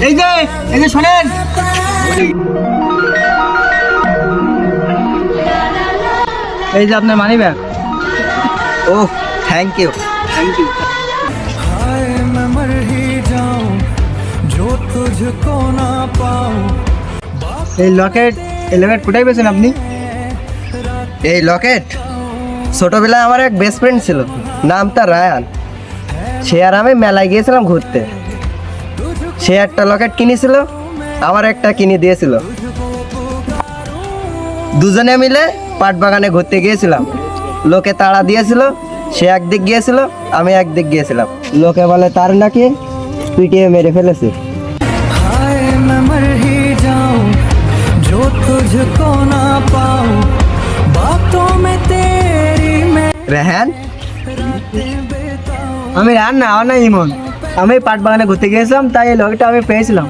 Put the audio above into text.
এই যে শোনেন, এই যে আপনার মানি ব্যাগ। ও থ্যাংক ইউ। এই লকেট কোথায় পেয়েছেন আপনি? এই লকেট ছোটবেলায় আমার এক বেস্ট ফ্রেন্ড ছিল, নাম তার রায়ান। সে আর আমি মেলায় গিয়েছিলাম ঘুরতে। সে একটা লকেট কিনেছিল, আমার একটা কিনে দিয়েছিল। দুজনে মিলে পাট বাগানে ঘুরতে গিয়েছিলাম। লোকে তাড়া দিয়েছিল, সে একদিক গিয়েছিল, আমি একদিক গিয়েছিলাম। লোকে বলে তার নাকি পিটিয়ে মেরে ফেলেছে। রেহান, আমি রান না, আমার না ইমন। আমি পাট বাগানে ঘুরতে গিয়েছিলাম, তাই এই লকেটটা আমি পেয়েছিলাম।